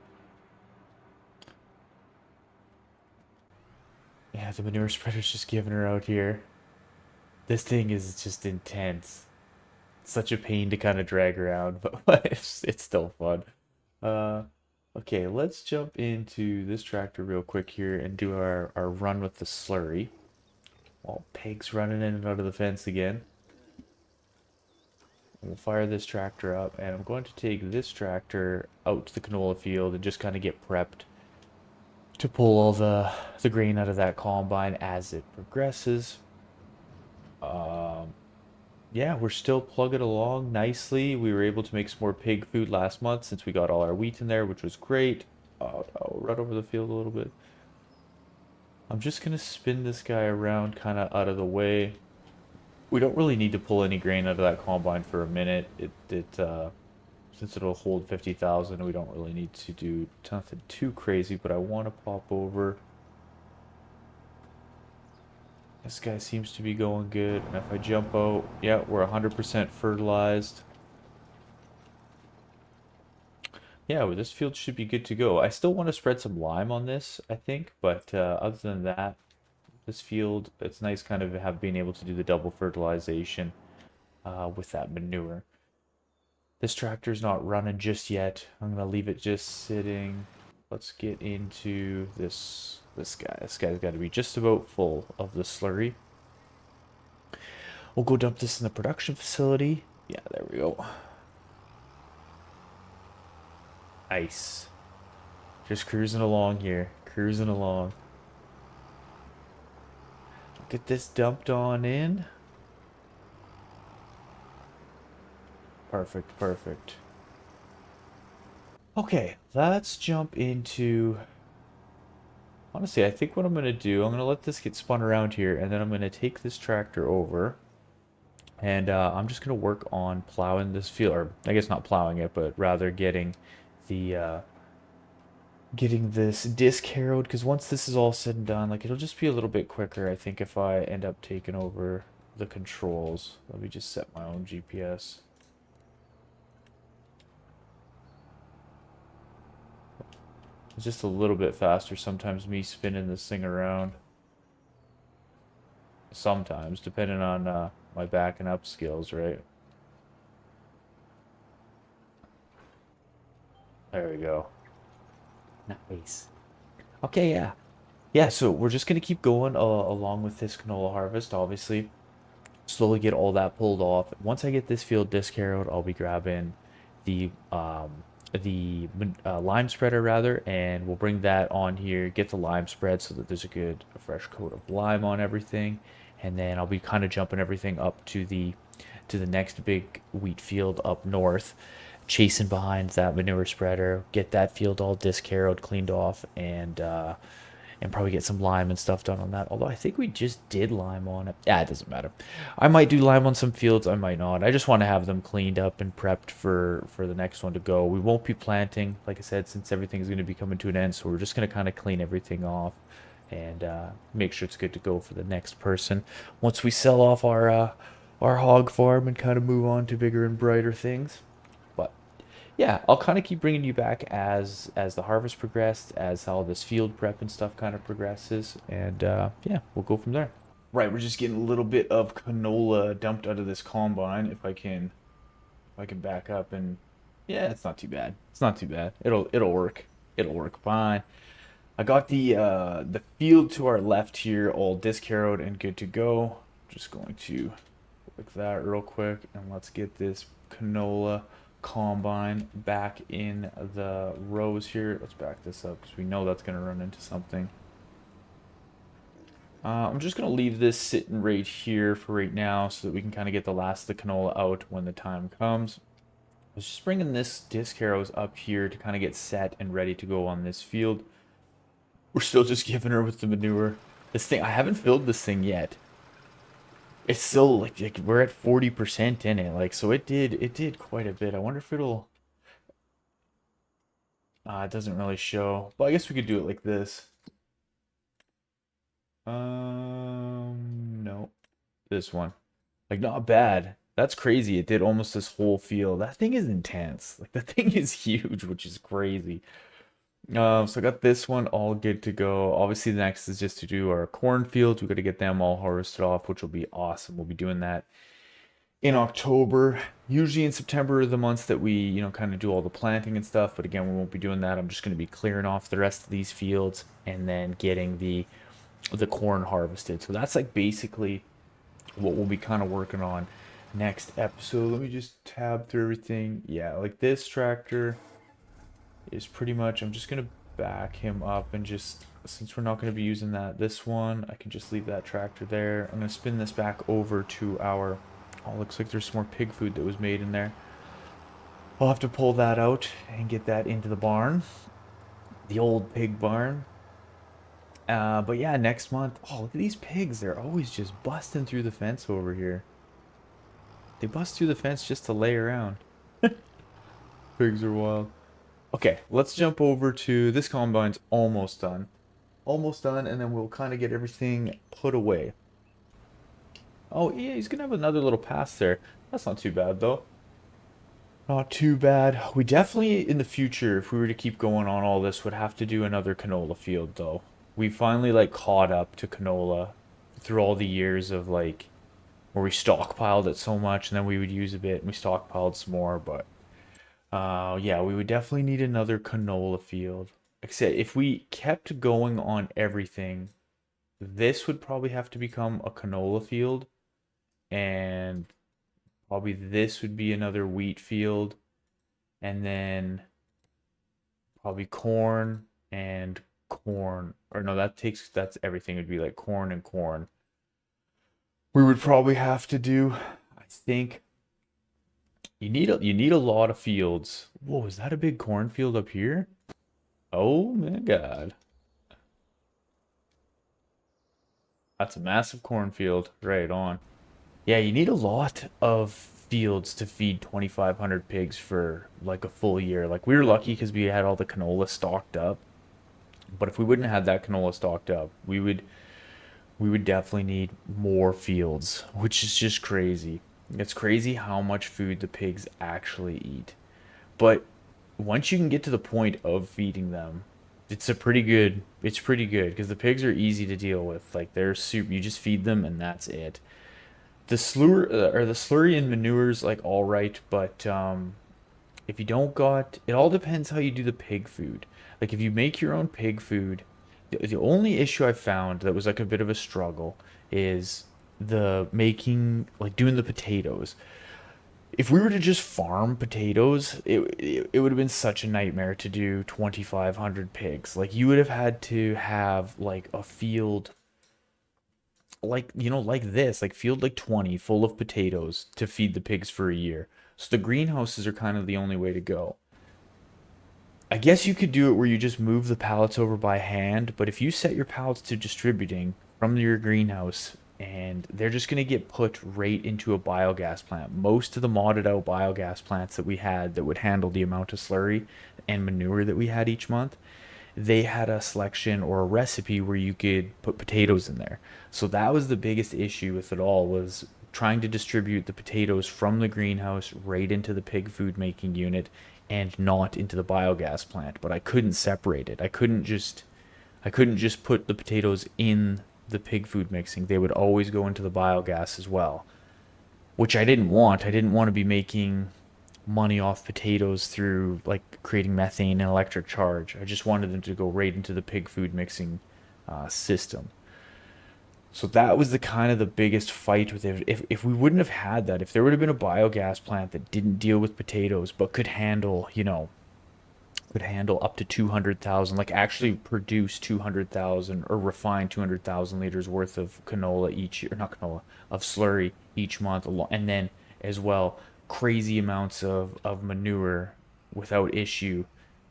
yeah, the manure spreader's just giving her out here. This thing is just intense. It's such a pain to kind of drag around, but it's still fun. Uh, okay, let's jump into this tractor real quick here and do our run with the slurry. While Peg's running in and out of the fence again. We'll fire this tractor up, and I'm going to take this tractor out to the canola field and just kind of get prepped to pull all the grain out of that combine as it progresses. Yeah, we're still plugging along nicely. We were able to make some more pig food last month since we got all our wheat in there, which was great. I'll run over the field a little bit. I'm just gonna spin this guy around kind of out of the way. We don't really need to pull any grain out of that combine for a minute. since it'll hold 50,000, we don't really need to do nothing too crazy, but I want to pop over. This guy seems to be going good, and if I jump out, yeah, we're 100% fertilized. Yeah, well, this field should be good to go. I still want to spread some lime on this, I think, but other than that, this field, it's nice kind of have being able to do the double fertilization with that manure. This tractor's not running just yet. I'm gonna leave it just sitting. Let's get into this guy. This guy's got to be just about full of the slurry. We'll go dump this in the production facility. Yeah, there we go. Nice. Just cruising along here. Cruising along. Get this dumped on in. Perfect, perfect. Okay, let's jump into... Honestly, I think what I'm going to do, I'm going to let this get spun around here, and then I'm going to take this tractor over, and I'm just going to work on plowing this field, or I guess not plowing it, but rather getting the getting this disc harrowed, because once this is all said and done, like, it'll just be a little bit quicker, I think, if I end up taking over the controls. Let me just set my own GPS. It's just a little bit faster sometimes me spinning this thing around. Sometimes, depending on my backing up skills, right? There we go. Nice. Okay, yeah. Yeah, so we're just going to keep going along with this canola harvest, obviously. Slowly get all that pulled off. Once I get this field disc harrowed, I'll be grabbing the lime spreader rather, and we'll bring that on here, get the lime spread so that there's a good a fresh coat of lime on everything, and then I'll be kind of jumping everything up to the next big wheat field up north, chasing behind that manure spreader, get that field all disc harrowed, cleaned off, and probably get some lime and stuff done on that. Although I think we just did lime on it. Yeah, it doesn't matter. I might do lime on some fields. I might not. I just want to have them cleaned up and prepped for the next one to go. We won't be planting, like I said, since everything's going to be coming to an end. So we're just going to kind of clean everything off and make sure it's good to go for the next person. Once we sell off our hog farm and kind of move on to bigger and brighter things. But yeah, I'll kind of keep bringing you back as the harvest progressed, as all this field prep and stuff kind of progresses, and yeah, we'll go from there. Right, we're just getting a little bit of canola dumped out of this combine. If I can back up, and yeah, it's not too bad. It's not too bad. It'll work. It'll work fine. I got the field to our left here all disc harrowed and good to go. Just going to click that real quick, and let's get this canola combine back in the rows here. Let's back this up because we know that's going to run into something. I'm just going to leave this sitting right here for right now so that we can kind of get the last of the canola out when the time comes. I was just bringing this disc harrows up here to kind of get set and ready to go on this field. We're still just giving her with the manure. This thing, I haven't filled this thing yet. It's still like we're at 40% in it, like, so it did quite a bit. I wonder if it'll it doesn't really show. But I guess we could do it like this. No. This one. Like, not bad. That's crazy. It did almost this whole field. That thing is intense. Like, the thing is huge, which is crazy. So I got this one all good to go. Obviously, the next is just to do our cornfields. We got to get them all harvested off, which will be awesome. We'll be doing that in October. Usually in September are the months that we, kind of do all the planting and stuff. But again, we won't be doing that. I'm just going to be clearing off the rest of these fields and then getting the corn harvested. So that's like basically what we'll be kind of working on next episode. Let me just tab through everything. Yeah, like this tractor is pretty much, I'm just going to back him up and just, since we're not going to be using this one, I can just leave that tractor there. I'm going to spin this back over to our, oh, looks like there's some more pig food that was made in there. I'll have to pull that out and get that into the barn, the old pig barn. But yeah, next month, oh, look at these pigs. They're always just busting through the fence over here. They bust through the fence just to lay around. Pigs are wild. Okay, let's jump over to this combine's almost done. Almost done, and then we'll kind of get everything put away. Oh, yeah, he's gonna have another little pass there. That's not too bad, though. Not too bad. We definitely, in the future, if we were to keep going on all this, would have to do another canola field, though. We finally, like, caught up to canola through all the years of, like, where we stockpiled it so much, and then we would use a bit, and we stockpiled some more, but, yeah, we would definitely need another canola field. Except if we kept going on everything, this would probably have to become a canola field, and probably this would be another wheat field, and then probably corn and corn. Or no, that's everything. It would be like corn and corn. We would probably have to do, I think you need a lot of fields. Whoa, is that a big cornfield up here? Oh my God. That's a massive cornfield. Right on. Yeah, you need a lot of fields to feed 2,500 pigs for like a full year. Like we were lucky because we had all the canola stocked up. But if we wouldn't have had that canola stocked up, we would definitely need more fields, which is just crazy. It's crazy how much food the pigs actually eat. But once you can get to the point of feeding them, it's pretty good because the pigs are easy to deal with. Like they're soup, you just feed them and that's it. The slurry and manure's like all right, but if you don't got, it all depends how you do the pig food. Like if you make your own pig food, the only issue I found that was like a bit of a struggle is the making, like doing the potatoes. If we were to just farm potatoes, it would have been such a nightmare to do 2,500 pigs. Like you would have had to have like a field like like this, like field like 20 full of potatoes to feed the pigs for a year. So the greenhouses are kind of the only way to go. I guess you could do it where you just move the pallets over by hand, but if you set your pallets to distributing from your greenhouse and they're just going to get put right into a biogas plant. Most of the modded out biogas plants that we had that would handle the amount of slurry and manure that we had each month, they had a selection or a recipe where you could put potatoes in there. So that was the biggest issue with it all was trying to distribute the potatoes from the greenhouse right into the pig food making unit and not into the biogas plant. But I couldn't separate it. I couldn't just put the potatoes in the pig food mixing. They would always go into the biogas as well, which I didn't want. I didn't want to be making money off potatoes through like creating methane and electric charge. I just wanted them to go right into the pig food mixing system. So that was the kind of the biggest fight with it. If we wouldn't have had that, if there would have been a biogas plant that didn't deal with potatoes but could handle up to 200,000, like actually produce 200,000 or refine 200,000 liters worth of canola each year, not canola, of slurry each month, and then as well crazy amounts of manure without issue,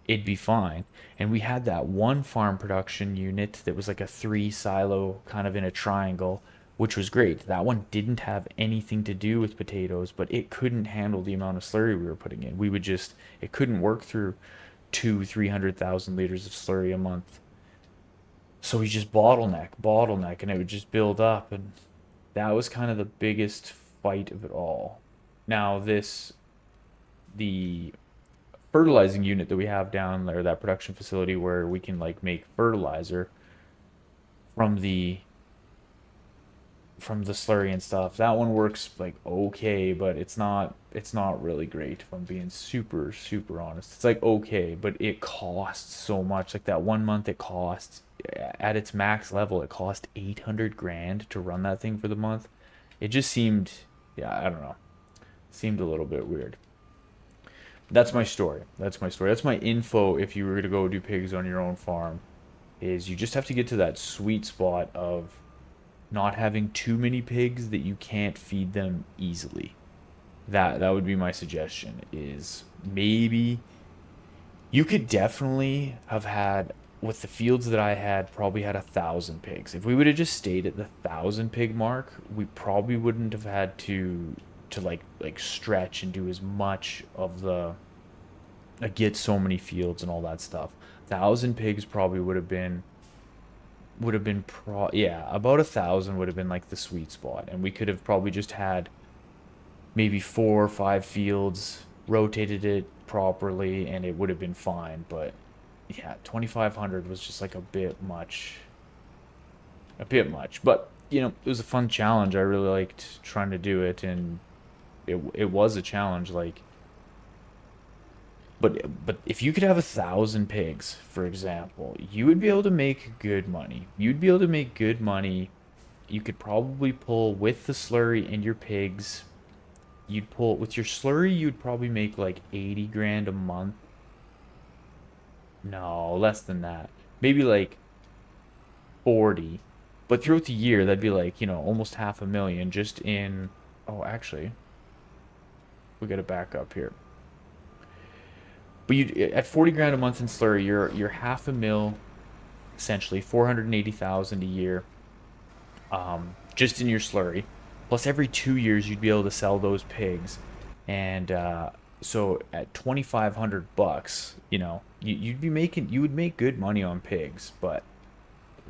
it'd be fine. And we had that one farm production unit that was like a three silo kind of in a triangle, which was great. That one didn't have anything to do with potatoes, but it couldn't handle the amount of slurry we were putting in. It couldn't work through 300,000 liters of slurry a month. So we just bottleneck, and it would just build up, and that was kind of the biggest fight of it all. Now the fertilizing unit that we have down there, that production facility where we can like make fertilizer from the slurry and stuff. That one works like okay, but it's not really great if I'm being super super honest. It's like okay, but it costs so much. Like that one month it costs at its max level it cost 800 grand to run that thing for the month. It just seemed, yeah, I don't know. Seemed a little bit weird. That's my story. That's my story. That's my info if you were to go do pigs on your own farm is you just have to get to that sweet spot of not having too many pigs that you can't feed them easily. That would be my suggestion is maybe you could definitely have had with the fields that I had probably had 1,000 pigs. If we would have just stayed at the 1,000 pig mark, we probably wouldn't have had to like stretch and do as much of get so many fields and all that stuff. 1,000 pigs probably yeah, about 1,000 would have been like the sweet spot, and we could have probably just had maybe 4 or 5 fields, rotated it properly, and it would have been fine. But yeah, 2,500 was just like a bit much. But it was a fun challenge. I really liked trying to do it, and it was a challenge. Like, but if you could have 1,000 pigs, for example, you would be able to make good money. You'd be able to make good money. You could probably pull with the slurry and your pigs. You'd pull with your slurry, you'd probably make like 80 grand a month. No, less than that. Maybe like 40. But throughout the year, that'd be like, almost 500,000 just in. Oh, actually, we got to back up here. But you at 40 grand a month in slurry, you're 500,000 essentially, 480,000 a year, just in your slurry. Plus, every 2 years, you'd be able to sell those pigs, and so at 2,500 bucks, you would make good money on pigs, but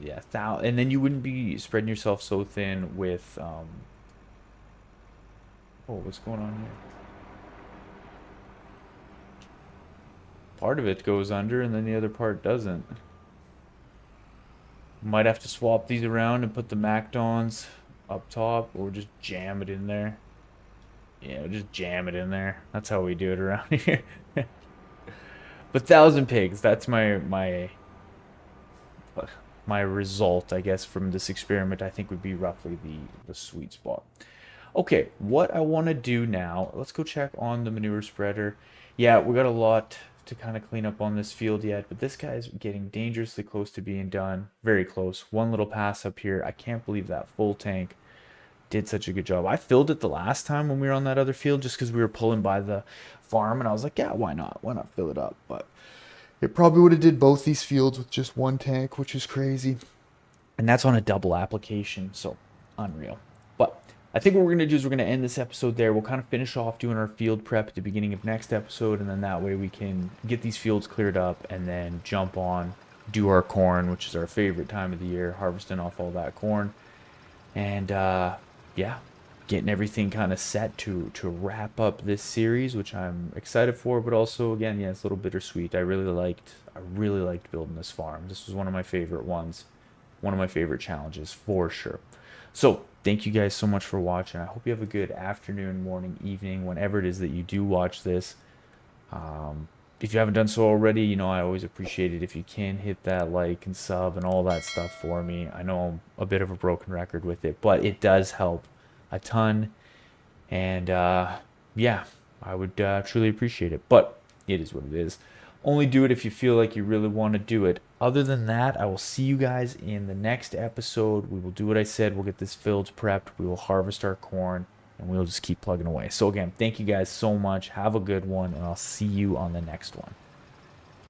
yeah, and then you wouldn't be spreading yourself so thin with oh, what's going on here? Part of it goes under, and then the other part doesn't. Might have to swap these around and put the MacDons up top, or just jam it in there. Yeah, just jam it in there. That's how we do it around here. But 1,000 pigs, that's my result, I guess, from this experiment. I think would be roughly the sweet spot. Okay, what I want to do now, let's go check on the manure spreader. Yeah, we got a lot to kind of clean up on this field yet, but this guy's getting dangerously close to being done. Very close. One little pass up here. I can't believe that full tank did such a good job. I filled it the last time when we were on that other field just because we were pulling by the farm, and I was like, yeah, why not? Why not fill it up? But it probably would have did both these fields with just one tank, which is crazy. And that's on a double application, so unreal. But I think what we're going to do is we're going to end this episode there. We'll kind of finish off doing our field prep at the beginning of next episode, and then that way we can get these fields cleared up and then jump on, do our corn, which is our favorite time of the year, harvesting off all that corn. And yeah, getting everything kind of set to wrap up this series, which I'm excited for, but also again, yeah, it's a little bittersweet. I really liked building this farm. This was one of my favorite ones, one of my favorite challenges for sure. So thank you guys so much for watching. I hope you have a good afternoon, morning, evening, whenever it is that you do watch this. If you haven't done so already, I always appreciate it if you can hit that like and sub and all that stuff for me. I know I'm a bit of a broken record with it, but it does help a ton. And yeah, I would truly appreciate it. But it is what it is. Only do it if you feel like you really want to do it. Other than that, I will see you guys in the next episode. We will do what I said. We'll get this fields prepped. We will harvest our corn, and we'll just keep plugging away. So again, thank you guys so much. Have a good one, and I'll see you on the next one.